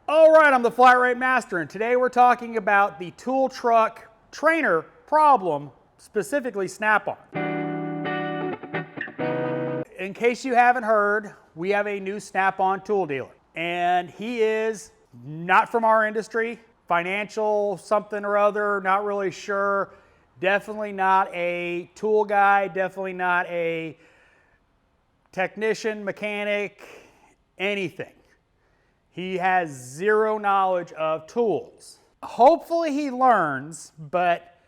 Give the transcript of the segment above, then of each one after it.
All right, I'm the Flat Rate Master, and today we're talking about the tool truck trainer problem, specifically Snap-on. In case you haven't heard, we have a new Snap-on tool dealer, and he is not from our industry, financial something or other, not really sure, definitely not a tool guy, definitely not a technician, mechanic, anything. He has zero knowledge of tools. Hopefully he learns, but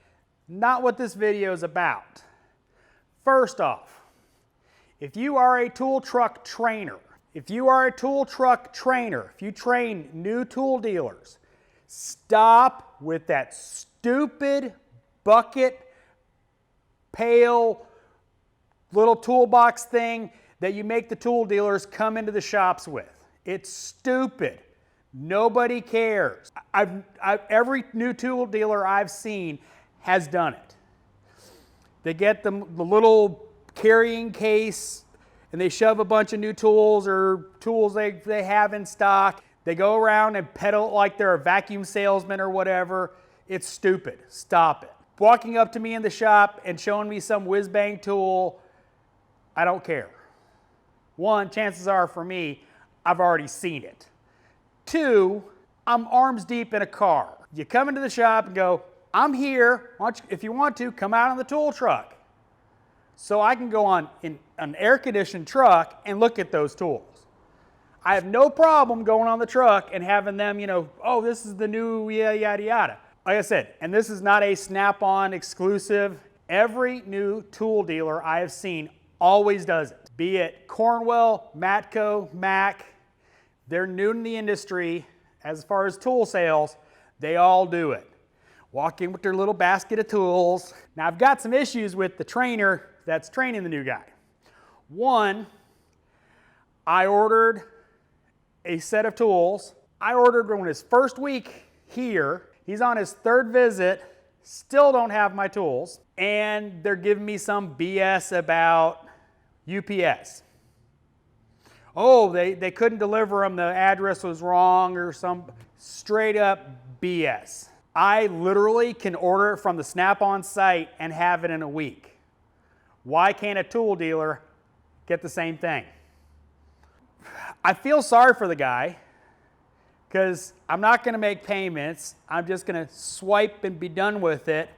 not what this video is about. First off, if you are a tool truck trainer, if you train new tool dealers, stop with that stupid bucket, pail, little toolbox thing that you make the tool dealers come into the shops with. It's stupid. Nobody cares. Every new tool dealer I've seen has done it. They get the little carrying case and they shove a bunch of new tools or tools they have in stock. They go around and peddle it like they're a vacuum salesman or whatever. It's stupid. Stop it. Walking up to me in the shop and showing me some whiz-bang tool, I don't care. One, chances are for me, I've already seen it. Two, I'm arms deep in a car. You come into the shop and go, I'm here, if you want to, come out on the tool truck. So I can go on in an air-conditioned truck and look at those tools. I have no problem going on the truck and having them, oh, this is the new yada, yada. Like I said, and this is not a Snap-on exclusive. Every new tool dealer I have seen always does it. Be it Cornwell, Matco, Mac, they're new in the industry. As far as tool sales, they all do it. Walk in with their little basket of tools. Now I've got some issues with the trainer that's training the new guy. One, I ordered a set of tools. I ordered one his first week here. He's on his third visit, still don't have my tools, and they're giving me some BS about UPS. Oh, they couldn't deliver them, the address was wrong, or some straight up BS. I literally can order it from the Snap-on site and have it in a week. Why can't a tool dealer get the same thing? I feel sorry for the guy because I'm not going to make payments. I'm just going to swipe and be done with it.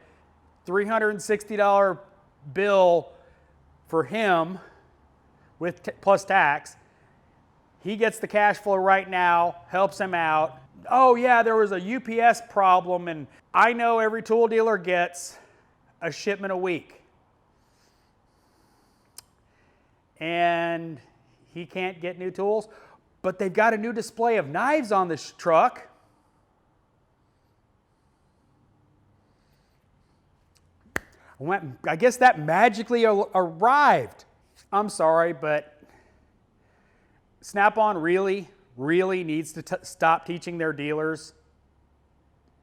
$360 bill for him with plus tax. He gets the cash flow right now, helps him out. Oh yeah, there was a UPS problem, and I know every tool dealer gets a shipment a week. And he can't get new tools, but they've got a new display of knives on this truck. I guess that magically arrived. I'm sorry, but Snap-on really needs to stop teaching their dealers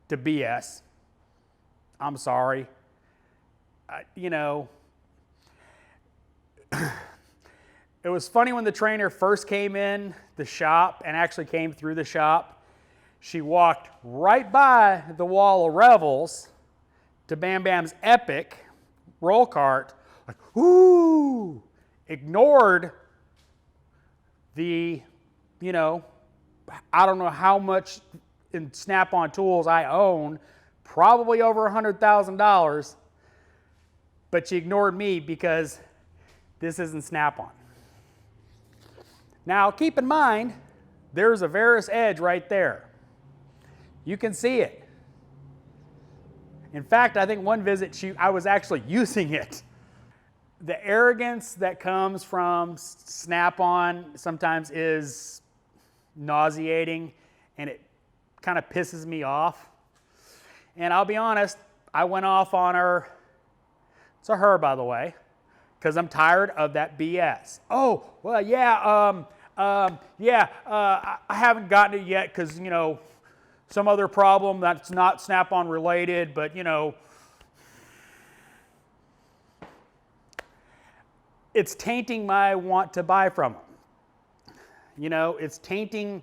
to BS. I'm sorry. It was funny when the trainer first came in the shop and actually came through the shop. She walked right by the wall of Revels to Bam Bam's Epic roll cart, like, ooh, ignored the, I don't know how much in Snap-on tools I own, probably over $100,000, but she ignored me because this isn't Snap-on. Now, keep in mind, there's a Veris Edge right there. You can see it. In fact, I think one visit, I was actually using it. The arrogance that comes from Snap-on sometimes is nauseating, and it kind of pisses me off. And I'll be honest, I went off on her. It's a her, by the way, because I'm tired of that BS. Oh, well, yeah, I haven't gotten it yet because, some other problem that's not Snap-on related, but, it's tainting my want to buy from them. It's tainting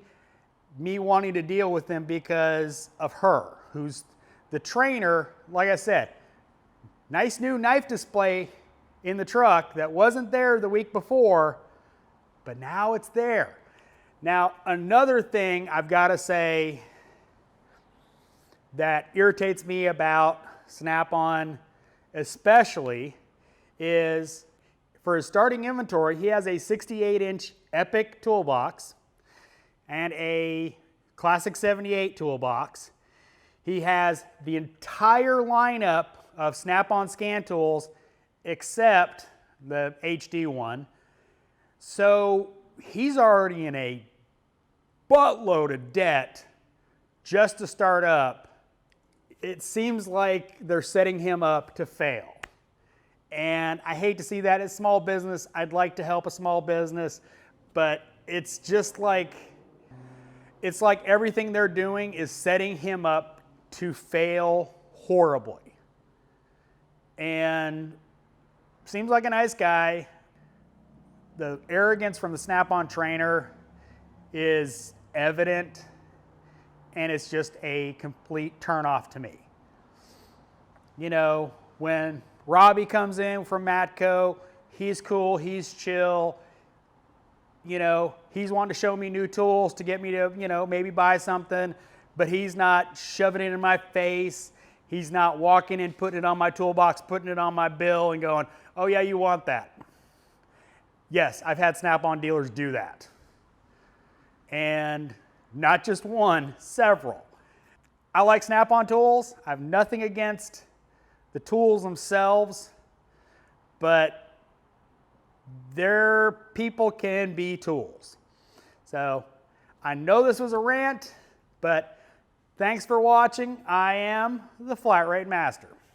me wanting to deal with them because of her, who's the trainer. Like I said, nice new knife display in the truck that wasn't there the week before, but now it's there. Now, another thing I've got to say that irritates me about Snap-on especially is, for his starting inventory, he has a 68-inch Epic toolbox and a Classic 78 toolbox. He has the entire lineup of Snap-on scan tools except the HD one. So he's already in a buttload of debt just to start up. It seems like they're setting him up to fail. And I hate to see that. It's small business. I'd like to help a small business, but it's just like, it's like everything they're doing is setting him up to fail horribly. And seems like a nice guy. The arrogance from the Snap-on trainer is evident, and it's just a complete turnoff to me. You know, when Robbie comes in from Matco, he's cool, he's chill. You know, he's wanting to show me new tools to get me to, you know, maybe buy something, but he's not shoving it in my face. He's not walking in, putting it on my toolbox, putting it on my bill and going, oh yeah, you want that. Yes, I've had Snap-on dealers do that. And not just one, several. I like Snap-on tools. I have nothing against the tools themselves, but their people can be tools. So I know this was a rant, but thanks for watching. I am the Flat Rate Master.